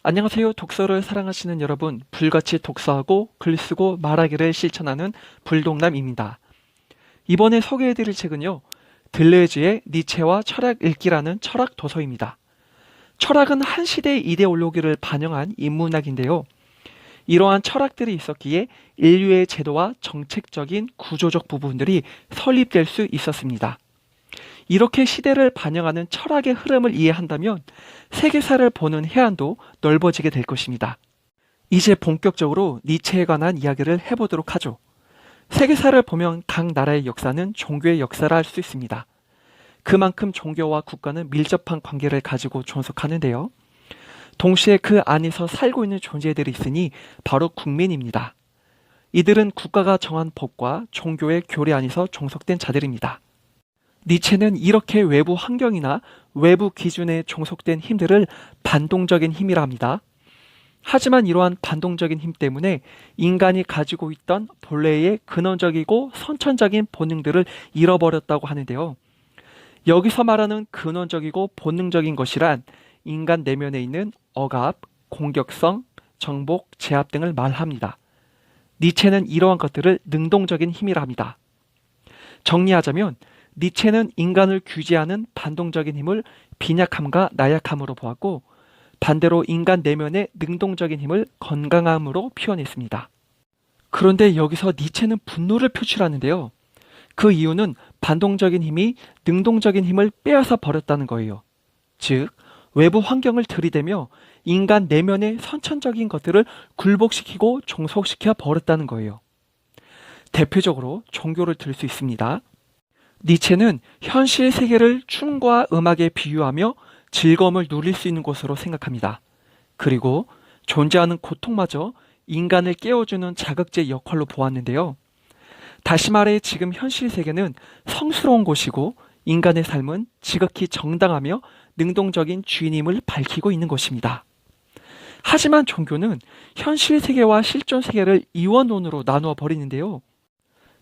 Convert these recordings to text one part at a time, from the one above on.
안녕하세요. 독서를 사랑하시는 여러분, 불같이 독서하고 글 쓰고 말하기를 실천하는 불독남입니다. 이번에 소개해드릴 책은요, 들레즈의 니체와 철학 읽기라는 철학 도서입니다. 철학은 한 시대의 이데올로기를 반영한 인문학인데요. 이러한 철학들이 있었기에 인류의 제도와 정책적인 구조적 부분들이 설립될 수 있었습니다. 이렇게 시대를 반영하는 철학의 흐름을 이해한다면 세계사를 보는 해안도 넓어지게 될 것입니다. 이제 본격적으로 니체에 관한 이야기를 해보도록 하죠. 세계사를 보면 각 나라의 역사는 종교의 역사라 할 수 있습니다. 그만큼 종교와 국가는 밀접한 관계를 가지고 존속하는데요. 동시에 그 안에서 살고 있는 존재들이 있으니 바로 국민입니다. 이들은 국가가 정한 법과 종교의 교례 안에서 종속된 자들입니다. 니체는 이렇게 외부 환경이나 외부 기준에 종속된 힘들을 반동적인 힘이라 합니다. 하지만 이러한 반동적인 힘 때문에 인간이 가지고 있던 본래의 근원적이고 선천적인 본능들을 잃어버렸다고 하는데요. 여기서 말하는 근원적이고 본능적인 것이란 인간 내면에 있는 억압, 공격성, 정복, 제압 등을 말합니다. 니체는 이러한 것들을 능동적인 힘이라 합니다. 정리하자면 니체는 인간을 규제하는 반동적인 힘을 빈약함과 나약함으로 보았고, 반대로 인간 내면의 능동적인 힘을 건강함으로 표현했습니다. 그런데 여기서 니체는 분노를 표출하는데요. 그 이유는 반동적인 힘이 능동적인 힘을 빼앗아 버렸다는 거예요. 즉, 외부 환경을 들이대며 인간 내면의 선천적인 것들을 굴복시키고 종속시켜 버렸다는 거예요. 대표적으로 종교를 들 수 있습니다. 니체는 현실 세계를 춤과 음악에 비유하며 즐거움을 누릴 수 있는 곳으로 생각합니다. 그리고 존재하는 고통마저 인간을 깨워주는 자극제 역할로 보았는데요. 다시 말해 지금 현실 세계는 성스러운 곳이고 인간의 삶은 지극히 정당하며 능동적인 주인임을 밝히고 있는 것입니다. 하지만 종교는 현실 세계와 실존 세계를 이원론으로 나누어 버리는데요.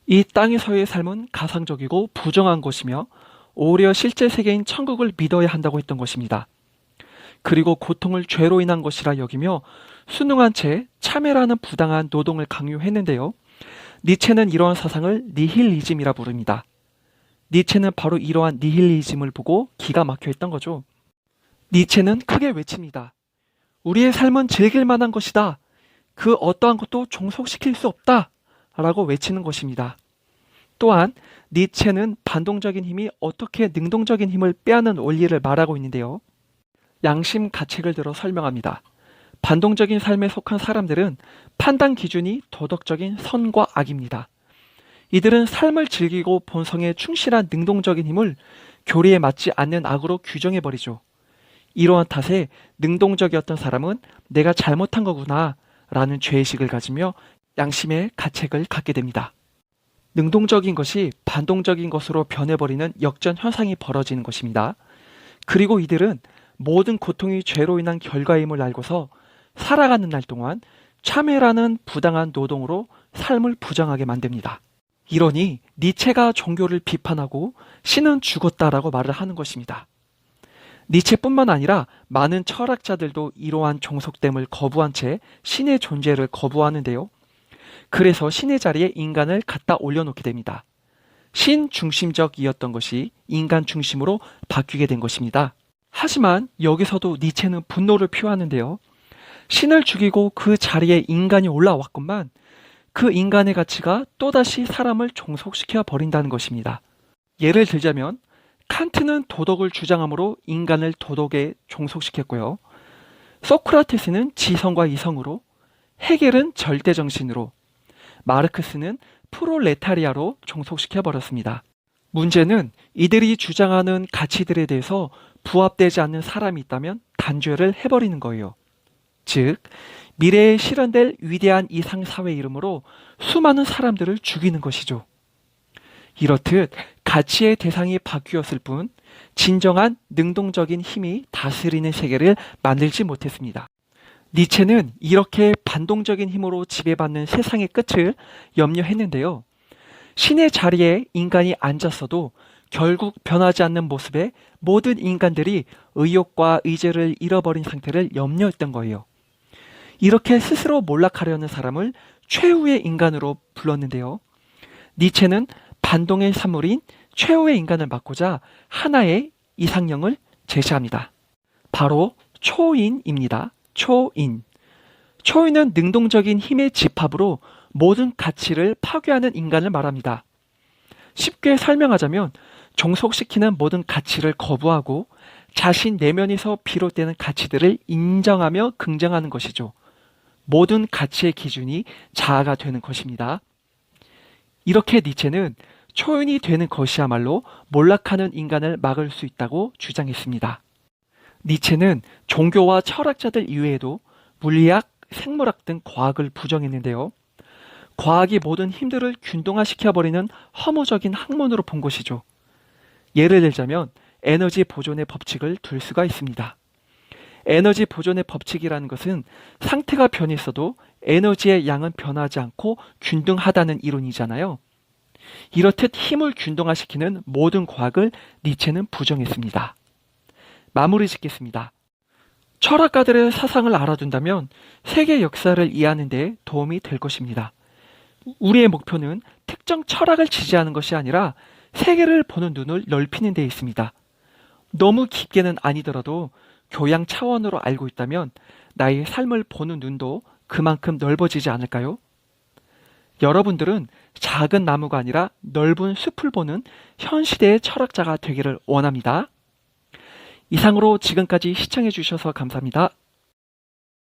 이 땅에서의 삶은 가상적이고 부정한 것이며 오히려 실제 세계인 천국을 믿어야 한다고 했던 것입니다. 그리고 고통을 죄로 인한 것이라 여기며 순응한 채 참회라는 부당한 노동을 강요했는데요. 니체는 이러한 사상을 니힐리즘이라 부릅니다. 니체는 바로 이러한 니힐리즘을 보고 기가 막혀 있던 거죠. 니체는 크게 외칩니다. 우리의 삶은 즐길 만한 것이다. 그 어떠한 것도 종속시킬 수 없다. 라고 외치는 것입니다. 또한 니체는 반동적인 힘이 어떻게 능동적인 힘을 빼앗는 원리를 말하고 있는데요. 양심 가책을 들어 설명합니다. 반동적인 삶에 속한 사람들은 판단 기준이 도덕적인 선과 악입니다. 이들은 삶을 즐기고 본성에 충실한 능동적인 힘을 교리에 맞지 않는 악으로 규정해버리죠. 이러한 탓에 능동적이었던 사람은 내가 잘못한 거구나 라는 죄의식을 가지며 양심의 가책을 갖게 됩니다. 능동적인 것이 반동적인 것으로 변해버리는 역전 현상이 벌어지는 것입니다. 그리고 이들은 모든 고통이 죄로 인한 결과임을 알고서 살아가는 날 동안 참회라는 부당한 노동으로 삶을 부정하게 만듭니다. 이러니 니체가 종교를 비판하고 신은 죽었다라고 말을 하는 것입니다. 니체뿐만 아니라 많은 철학자들도 이러한 종속됨을 거부한 채 신의 존재를 거부하는데요. 그래서 신의 자리에 인간을 갖다 올려놓게 됩니다. 신 중심적이었던 것이 인간 중심으로 바뀌게 된 것입니다. 하지만 여기서도 니체는 분노를 표하는데요. 신을 죽이고 그 자리에 인간이 올라왔건만 그 인간의 가치가 또다시 사람을 종속시켜 버린다는 것입니다. 예를 들자면 칸트는 도덕을 주장하므로 인간을 도덕에 종속시켰고요. 소크라테스는 지성과 이성으로, 헤겔은 절대정신으로, 마르크스는 프롤레타리아로 종속시켜버렸습니다. 문제는 이들이 주장하는 가치들에 대해서 부합되지 않는 사람이 있다면 단죄를 해버리는 거예요. 즉, 미래에 실현될 위대한 이상사회 이름으로 수많은 사람들을 죽이는 것이죠. 이렇듯 가치의 대상이 바뀌었을 뿐 진정한 능동적인 힘이 다스리는 세계를 만들지 못했습니다. 니체는 이렇게 반동적인 힘으로 지배받는 세상의 끝을 염려했는데요. 신의 자리에 인간이 앉았어도 결국 변하지 않는 모습에 모든 인간들이 의욕과 의지를 잃어버린 상태를 염려했던 거예요. 이렇게 스스로 몰락하려는 사람을 최후의 인간으로 불렀는데요. 니체는 반동의 산물인 최후의 인간을 막고자 하나의 이상형을 제시합니다. 바로 초인입니다. 초인. 초인은 능동적인 힘의 집합으로 모든 가치를 파괴하는 인간을 말합니다. 쉽게 설명하자면 종속시키는 모든 가치를 거부하고 자신 내면에서 비롯되는 가치들을 인정하며 긍정하는 것이죠. 모든 가치의 기준이 자아가 되는 것입니다. 이렇게 니체는 초인이 되는 것이야말로 몰락하는 인간을 막을 수 있다고 주장했습니다. 니체는 종교와 철학자들 이외에도 물리학, 생물학 등 과학을 부정했는데요. 과학이 모든 힘들을 균등화시켜버리는 허무적인 학문으로 본 것이죠. 예를 들자면 에너지 보존의 법칙을 들 수가 있습니다. 에너지 보존의 법칙이라는 것은 상태가 변했어도 에너지의 양은 변하지 않고 균등하다는 이론이잖아요. 이렇듯 힘을 균등화시키는 모든 과학을 니체는 부정했습니다. 마무리 짓겠습니다. 철학가들의 사상을 알아둔다면 세계 역사를 이해하는 데 도움이 될 것입니다. 우리의 목표는 특정 철학을 지지하는 것이 아니라 세계를 보는 눈을 넓히는 데 있습니다. 너무 깊게는 아니더라도 교양 차원으로 알고 있다면 나의 삶을 보는 눈도 그만큼 넓어지지 않을까요? 여러분들은 작은 나무가 아니라 넓은 숲을 보는 현 시대의 철학자가 되기를 원합니다. 이상으로 지금까지 시청해 주셔서 감사합니다.